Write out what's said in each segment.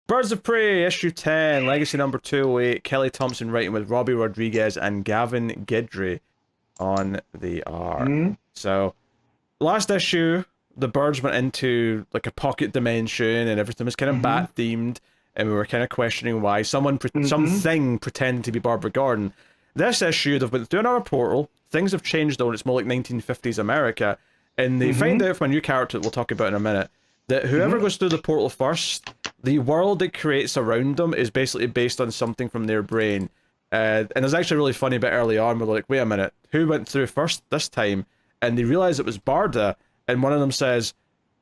Birds of Prey, issue 10, Legacy number 208, Kelly Thompson writing with Robbie Rodriguez and Gavin Guidry on the art. Mhm. So, last issue, the birds went into like a pocket dimension and everything was kind of bat themed, and we were kind of questioning why something pretending to be Barbara Gordon. This issue, they've been through another portal, things have changed though, and it's more like 1950s America, and they find out from a new character that we'll talk about in a minute that whoever goes through the portal first, the world it creates around them is basically based on something from their brain. And there's actually a really funny bit early on where they're like, wait a minute, who went through first this time? And they realize it was Barda, and one of them says,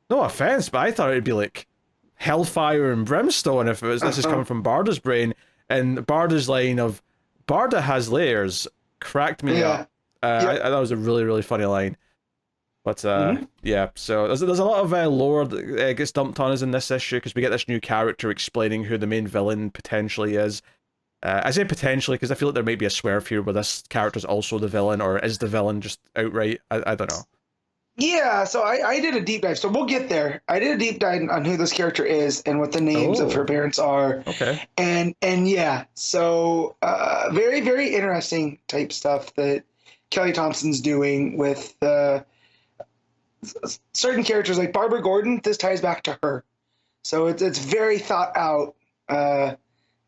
no offense, but I thought it'd be like hellfire and brimstone if it was this is coming from Barda's brain. And Barda's line of, Barda has layers, cracked me up. I thought it was a really, really funny line. But yeah, so there's a lot of lore that gets dumped on us in this issue because we get this new character explaining who the main villain potentially is. I say potentially because I feel like there might be a swerve here where this character's also the villain, or is the villain just outright. I don't know. Yeah, so I did a deep dive. So we'll get there. I did a deep dive on who this character is and what the names of her parents are. Okay. And yeah, so very, very interesting type stuff that Kelly Thompson's doing with certain characters like Barbara Gordon. This ties back to her. So it's very thought out,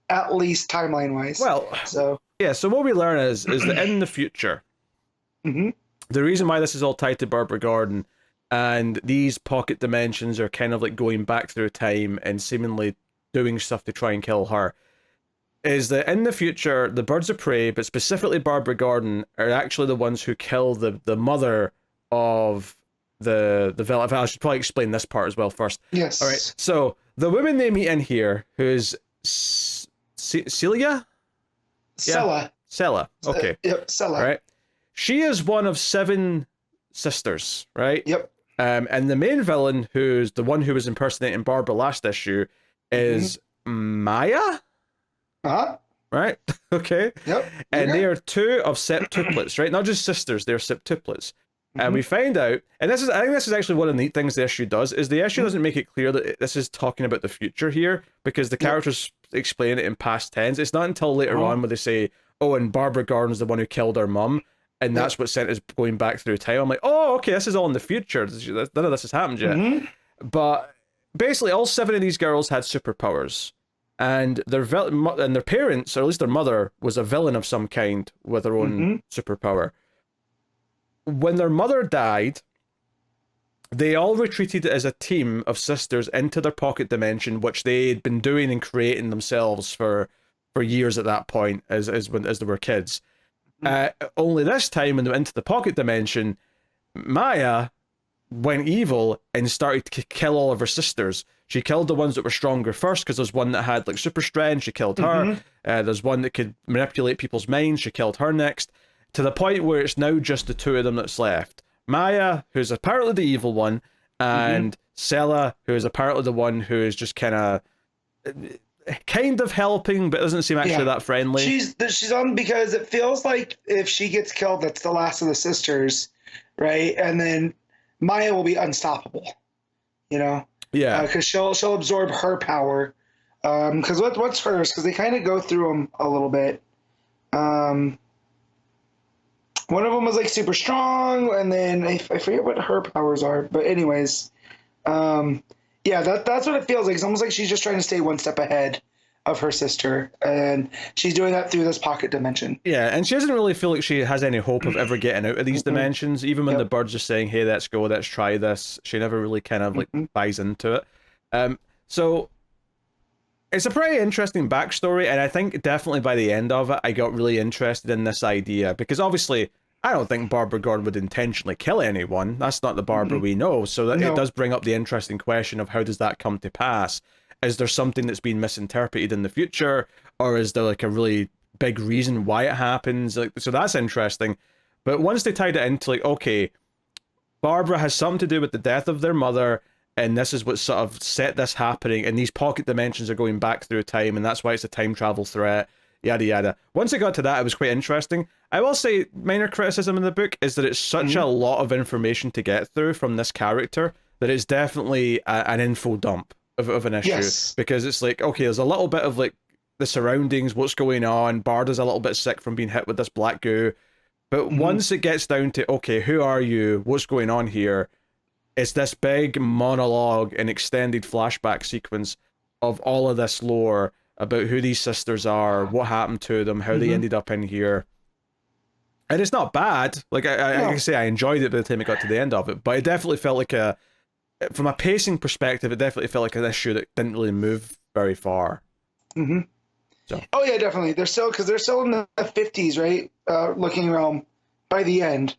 at least timeline wise. Well, so yeah, so what we learn is that in the future, the reason why this is all tied to Barbara Gordon and these pocket dimensions are kind of like going back through time and seemingly doing stuff to try and kill her is that in the future, the Birds of Prey, but specifically Barbara Gordon, are actually the ones who kill the mother of the villain. I should probably explain this part as well first. Yes. All right. So the woman they meet in here, who's Celia? Sella. Sella. Okay. Yep, Sella. All right. She is one of 7 sisters, right? Yep. And the main villain, who's the one who was impersonating Barbara last issue, is Maya? Uh-huh. Right? Okay. Yep. And they are 2 of septuplets, right? Not just sisters, they're septuplets. And we find out, and I think this is actually one of the neat things the issue does, is the issue doesn't make it clear that this is talking about the future here, because the characters explain it in past tense. It's not until later on where they say, oh, and Barbara Gordon's the one who killed her mum, and that's what sent us going back through time. I'm like, oh, okay, this is all in the future. None of this has happened yet. But basically, all 7 of these girls had superpowers, and their parents, or at least their mother, was a villain of some kind with her own superpower. When their mother died, they all retreated as a team of sisters into their pocket dimension, which they had been doing and creating themselves for years at that point, as they were kids. Only this time, when they went into the pocket dimension, Maya went evil and started to kill all of her sisters. She killed the ones that were stronger first, because there's one that had like super strength. She killed her. There's one that could manipulate people's minds. She killed her next. To the point where it's now just the 2 of them that's left. Maya, who's apparently the evil one, and Sella, who is apparently the one who is just kind of helping, but doesn't seem actually that friendly. She's on because it feels like if she gets killed, that's the last of the sisters, right? And then Maya will be unstoppable, you know? Yeah. Because she'll absorb her power. Because what's hers? Because they kind of go through them a little bit. One of them was like super strong, and then I forget what her powers are. But anyways, yeah, that's what it feels like. It's almost like she's just trying to stay one step ahead of her sister, and she's doing that through this pocket dimension. Yeah, and she doesn't really feel like she has any hope of ever getting out of these dimensions. Even when the birds are saying, "Hey, let's go, let's try this," she never really kind of like buys into it. So it's a pretty interesting backstory, and I think definitely by the end of it, I got really interested in this idea, because obviously I don't think Barbara Gordon would intentionally kill anyone. That's not the Barbara we know. So that it does bring up the interesting question of how does that come to pass? Is there something that's been misinterpreted in the future, or is there like a really big reason why it happens? Like, so that's interesting. But once they tied it into like, okay, Barbara has something to do with the death of their mother, and this is what sort of set this happening, and these pocket dimensions are going back through time, and that's why it's a time travel threat, yada yada. Once it got to that, it was quite interesting. I will say, minor criticism in the book is that it's such a lot of information to get through from this character that it's definitely an info dump. of an issue. Yes. Because it's like, okay, there's a little bit of like the surroundings, what's going on. Barda's a little bit sick from being hit with this black goo. But once it gets down to, okay, who are you? What's going on here? It's this big monologue and extended flashback sequence of all of this lore about who these sisters are, what happened to them, how they ended up in here. And it's not bad. Like, I can say I enjoyed it by the time it got to the end of it, but it definitely felt like from a pacing perspective, it definitely felt like an issue that didn't really move very far. So. Oh yeah, definitely. They're still in the 50s, right? Looking around by the end.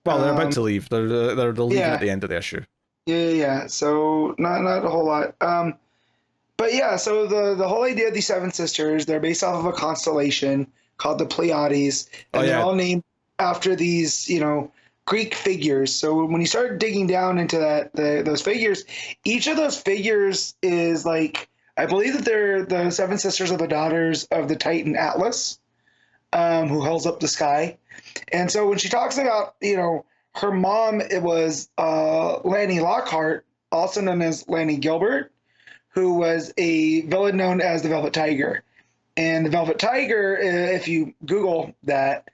Well, they're about to leave. They're leaving at the end of the issue. Yeah. So not a whole lot. But yeah, so the whole idea of these seven sisters, they're based off of a constellation called the Pleiades, and they're all named after these, Greek figures. So when you start digging down into those figures, each of those figures is like, I believe that they're the seven sisters are the daughters of the Titan Atlas, who holds up the sky. And so when she talks about, her mom, it was Lanny Lockhart, also known as Lanny Gilbert, who was a villain known as the Velvet Tiger. And the Velvet Tiger, if you Google that,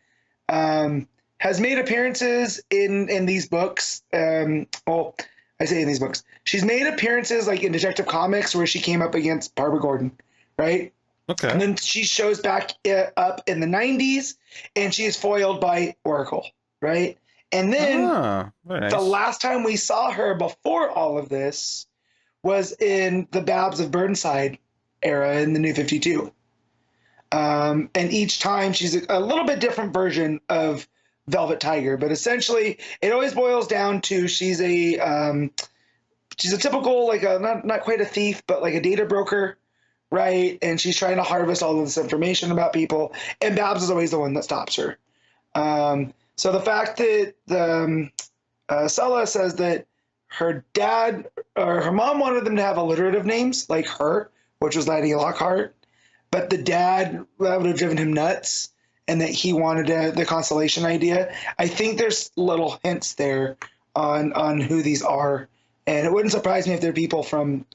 has made appearances in these books. Well, I say in these books. She's made appearances like in Detective Comics where she came up against Barbara Gordon, right? Okay. And then she shows back up in the 90s, and she is foiled by Oracle, right? And then the last time we saw her before all of this was in the Babs of Burnside era in the New 52. And each time she's a little bit different version of Velvet Tiger, but essentially it always boils down to she's a typical, like not quite a thief, but like a data broker, right? And she's trying to harvest all of this information about people, and Babs is always the one that stops her. So the fact that Sella says that her dad or her mom wanted them to have alliterative names like her, which was Lanny Lockhart, but the dad, that would have driven him nuts, and that he wanted the constellation idea. I think there's little hints there on who these are, and it wouldn't surprise me if they're people from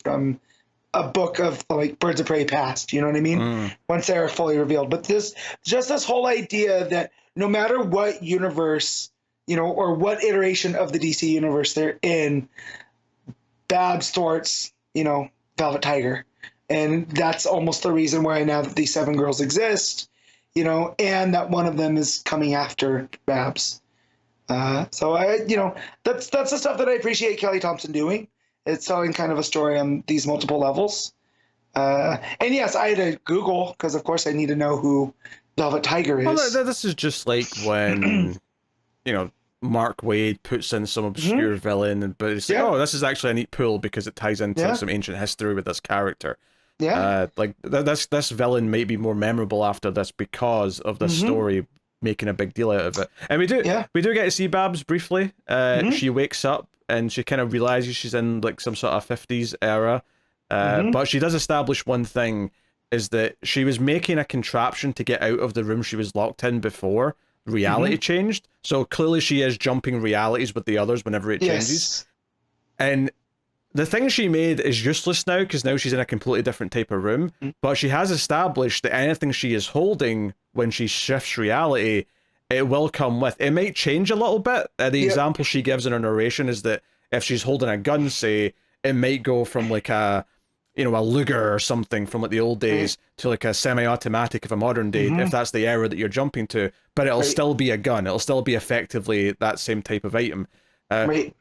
a book of like Birds of Prey past. You know what I mean? Once they're fully revealed. But this whole idea that no matter what universe, or what iteration of the DC universe they're in, Babs thwarts, Velvet Tiger. And that's almost the reason why now that these seven girls exist, and that one of them is coming after Babs. So that's the stuff that I appreciate Kelly Thompson doing. It's telling kind of a story on these multiple levels. And yes, I had to Google because, of course, I need to know who Velvet Tiger is. Well, this is just like when, Mark Waid puts in some obscure villain, but it's like, oh, this is actually a neat pull because it ties into some ancient history with this character. Yeah. Like this villain might be more memorable after this because of this story making a big deal out of it. And we do get to see Babs briefly. She wakes up and she kind of realizes she's in like some sort of 50s era. But she does establish one thing, is that she was making a contraption to get out of the room she was locked in before reality changed. So clearly she is jumping realities with the others whenever it changes. And the thing she made is useless now because now she's in a completely different type of room. But she has established that anything she is holding when she shifts reality, it will come with. It might change a little bit. The example she gives in her narration is that if she's holding a gun, say, it might go from like a Luger or something from like the old days to like a semi-automatic of a modern day, if that's the era that you're jumping to, but it'll still be a gun. It'll still be effectively that same type of item.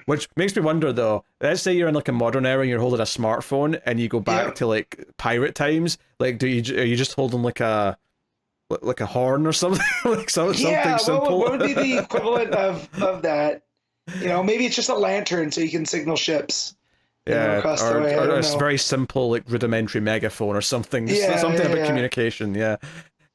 Which makes me wonder though, let's say you're in like a modern era and you're holding a smartphone and you go back to like pirate times, like are you just holding like a horn or something? Like something simple? What would be the equivalent of that? Maybe it's just a lantern so you can signal ships. Across the way. Or a very simple like rudimentary megaphone or something. Something about communication.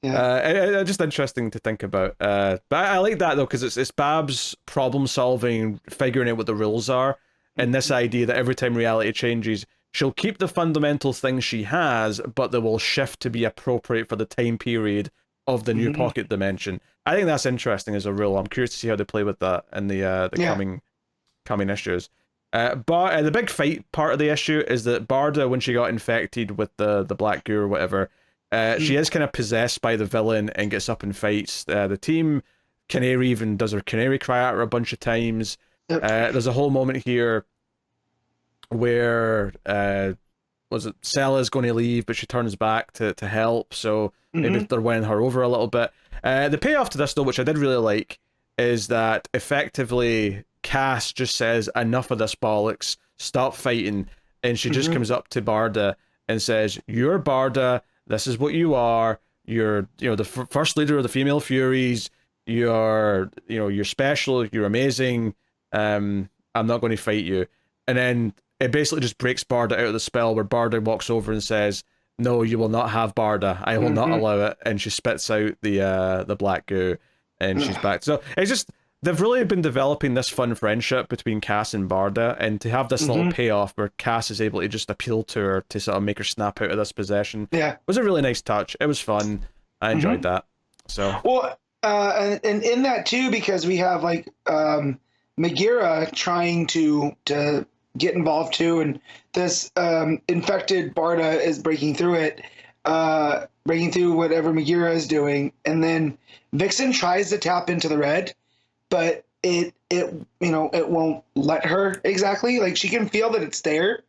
Just interesting to think about. But I like that though, because it's Babs problem solving, figuring out what the rules are, and this idea that every time reality changes, she'll keep the fundamental things she has, but they will shift to be appropriate for the time period of the new pocket dimension. I think that's interesting as a rule. I'm curious to see how they play with that in the coming issues. But the big fight part of the issue is that Barda, when she got infected with the black goo or whatever, she is kind of possessed by the villain and gets up and fights the team. Canary even does her canary cry at her a bunch of times. Yep. There's a whole moment here where Sella's going to leave, but she turns back to help, so maybe they're winning her over a little bit. The payoff to this, though, which I did really like, is that effectively Cass just says, enough of this bollocks, stop fighting, and she just comes up to Barda and says, you're Barda, this is what you are, you're the first leader of the female Furies, you're special, you're amazing, I'm not going to fight you. And then it basically just breaks Barda out of the spell, where Barda walks over and says, no, you will not have Barda, I will not allow it, and she spits out the black goo, and she's back. So it's just, they've really been developing this fun friendship between Cass and Barda, and to have this little payoff where Cass is able to just appeal to her to sort of make her snap out of this possession, was a really nice touch. It was fun. I enjoyed that. So well, and in that too, because we have like Megara trying to get involved too, and this infected Barda is breaking through it, breaking through whatever Megara is doing, and then Vixen tries to tap into the red, but it won't let her exactly. Like, she can feel that it's there.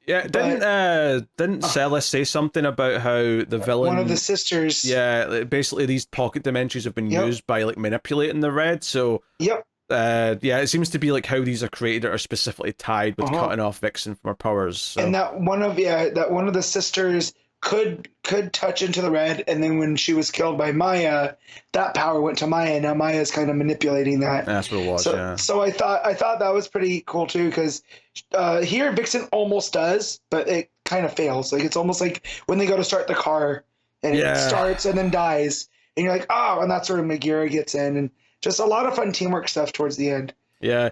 Yeah, didn't Sella say something about how the villain, one of the sisters, basically these pocket dimensions have been used by like manipulating the red, so it seems to be like how these are created are specifically tied with cutting off Vixen from her powers. So. And that one of the sisters could touch into the red, and then when she was killed by Maya, that power went to Maya. Now Maya's kind of manipulating that. That's what it was. So I thought that was pretty cool too, because here Vixen almost does, but it kind of fails. Like, it's almost like when they go to start the car and it starts and then dies, and you're like, oh, and that's where Megara gets in, and just a lot of fun teamwork stuff towards the end. Yeah.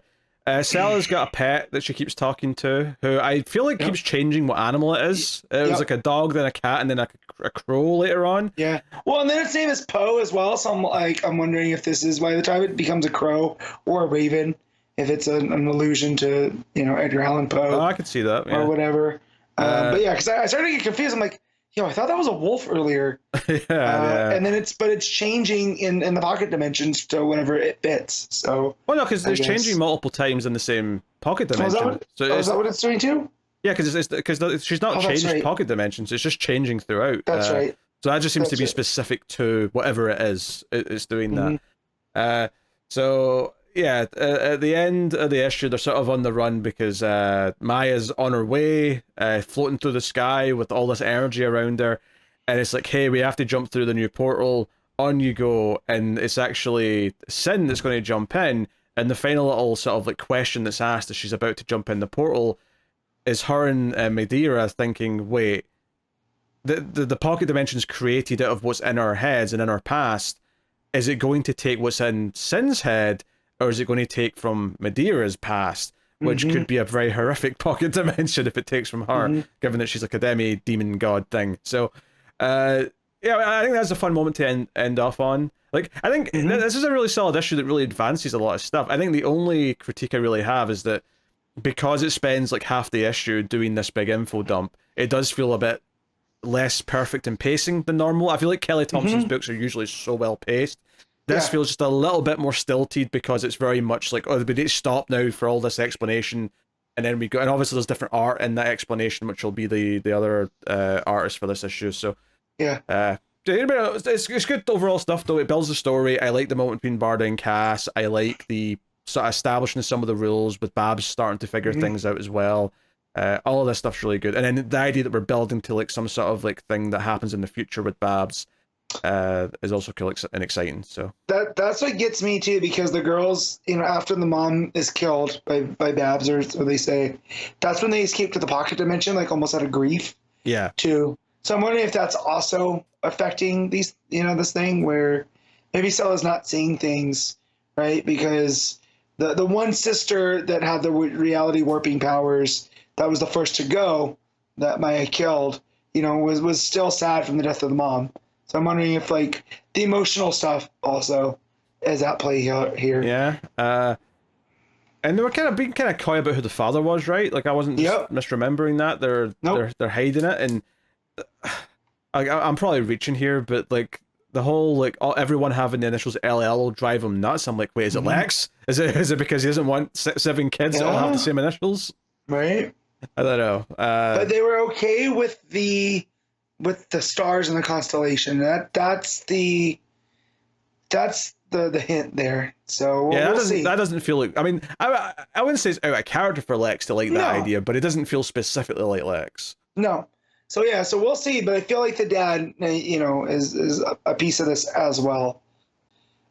Sella's got a pet that she keeps talking to, who I feel like keeps changing what animal it is. It was like a dog, then a cat, and then a crow later on. Yeah. Well, and then its name is Poe as well, so I'm wondering if this is by the time it becomes a crow or a raven, if it's an allusion to, Edgar Allan Poe. Oh, I could see that. Or whatever. But yeah, because I started to get confused. I'm like, I thought that was a wolf earlier. And then it's changing in the pocket dimensions to whenever it fits. So. Well, no, because it's changing multiple times in the same pocket dimension. Is that what it's doing too? Yeah, because she's not changed pocket dimensions. It's just changing throughout. That's right. So that just seems to be specific to whatever it is. It's doing that. So yeah, at the end of the issue, they're sort of on the run because Maya's on her way, floating through the sky with all this energy around her, and it's like, hey, we have to jump through the new portal. On you go, and it's actually Sin that's going to jump in. And the final little sort of like question that's asked as she's about to jump in the portal is her and Medea thinking, wait, the pocket dimension's created out of what's in our heads and in our past. Is it going to take what's in Sin's head? Or is it going to take from Medea's past, which could be a very horrific pocket dimension if it takes from her, given that she's like a demi-demon god thing. So, I think that's a fun moment to end off on. Like, I think this is a really solid issue that really advances a lot of stuff. I think the only critique I really have is that because it spends like half the issue doing this big info dump, it does feel a bit less perfect in pacing than normal. I feel like Kelly Thompson's books are usually so well paced. This feels just a little bit more stilted because it's very much like, we need to stop now for all this explanation, and then we go, and obviously there's different art in that explanation, which will be the other artist for this issue. So it's good overall stuff though. It builds the story. I like the moment between Barda and Cass. I like the sort of establishing some of the rules with Babs starting to figure things out as well. All of this stuff's really good, and then the idea that we're building to like some sort of like thing that happens in the future with Babs is also cool and exciting. So that's what gets me too, because the girls, after the mom is killed by Babs, or they say, that's when they escape to the pocket dimension, like almost out of grief. Yeah. Too. So I'm wondering if that's also affecting these, this thing where maybe Stella's not seeing things, right? Because the one sister that had the reality warping powers, that was the first to go, that Maya killed, was still sad from the death of the mom. So I'm wondering if like the emotional stuff also is at play here. Yeah. And they were kind of being kind of coy about who the father was, right? Like I wasn't just misremembering that. They're hiding it, and I'm probably reaching here, but like the whole like everyone having the initials LL will drive him nuts. I'm like, wait, is it Lex? Is it because he doesn't want 7 kids that all have the same initials? Right. I don't know. But they were okay with the stars and the constellation. That's the hint there. So that doesn't feel like. I mean, I wouldn't say it's out of character for Lex to like that idea, but it doesn't feel specifically like Lex. No. So so we'll see. But I feel like the dad, is a piece of this as well,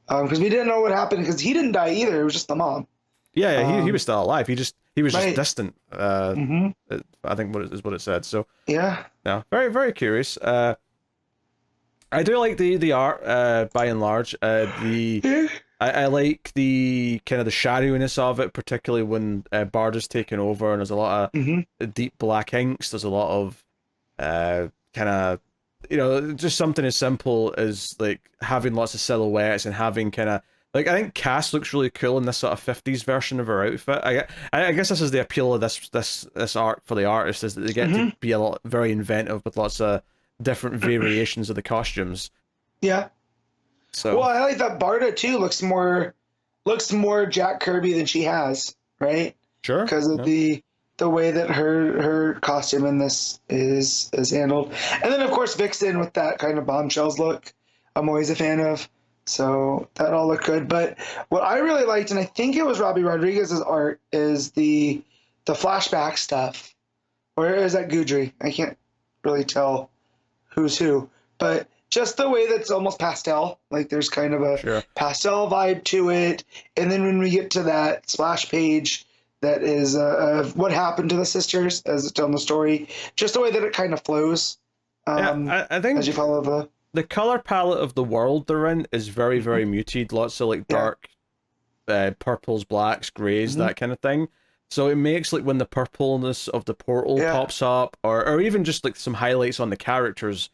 because we didn't know what happened because he didn't die either. It was just the mom. Yeah, he was still alive. He was just distant. I think what it said. So yeah, very very curious. I do like the art by and large. I like the kind of the shadowiness of it, particularly when Bard is taken over and there's a lot of deep black inks. There's a lot of kind of just something as simple as like having lots of silhouettes and having kind of like, I think Cass looks really cool in this sort of 50s version of her outfit. I guess this is the appeal of this art for the artist, is that they get to be very inventive with lots of different variations of the costumes. Yeah. So I like that Barda too looks more Jack Kirby than she has, right? Sure. Because of the way that her costume in this is handled. And then of course Vixen with that kind of bombshells look, I'm always a fan of. So that all looked good. But what I really liked, and I think it was Robbie Rodriguez's art, is the flashback stuff. Or is that Gudry? I can't really tell who's who. But just the way that's almost pastel. Like there's kind of a pastel vibe to it. And then when we get to that splash page that is what happened to the sisters as it's telling the story, just the way that it kind of flows. I think as you follow the color palette of the world they're in is very, very muted. Lots of like dark purples, blacks, grays, that kind of thing. So it makes like when the purpleness of the portal pops up, or even just like some highlights on the characters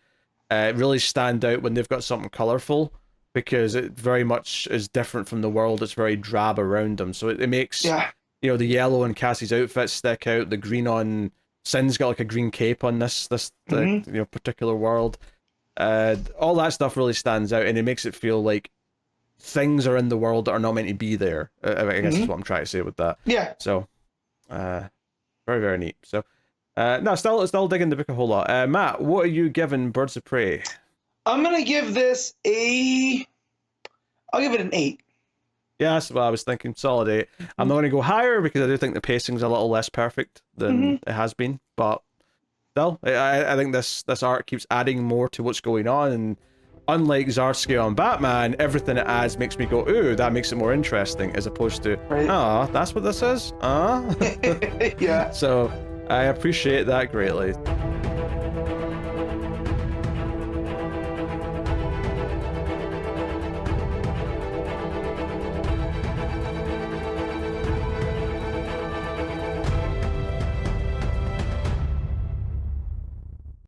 really stand out when they've got something colorful, because it very much is different from the world. It's very drab around them. So it makes the yellow on Cassie's outfit stick out. The green on Sin's got like a green cape on this particular world. All that stuff really stands out, and it makes it feel like things are in the world that are not meant to be there. I guess is what I'm trying to say with that. Yeah. So, very, very neat. So, no, still digging the book a whole lot. Matt, what are you giving Birds of Prey? I'm gonna give this I'll give it an 8. Yeah, that's what I was thinking. Solid 8. I'm not going to go higher because I do think the pacing's a little less perfect than it has been, but still, I think this art keeps adding more to what's going on, and unlike Zarsky on Batman, everything it adds makes me go, ooh, that makes it more interesting, as opposed to, that's what this is? Yeah. So I appreciate that greatly.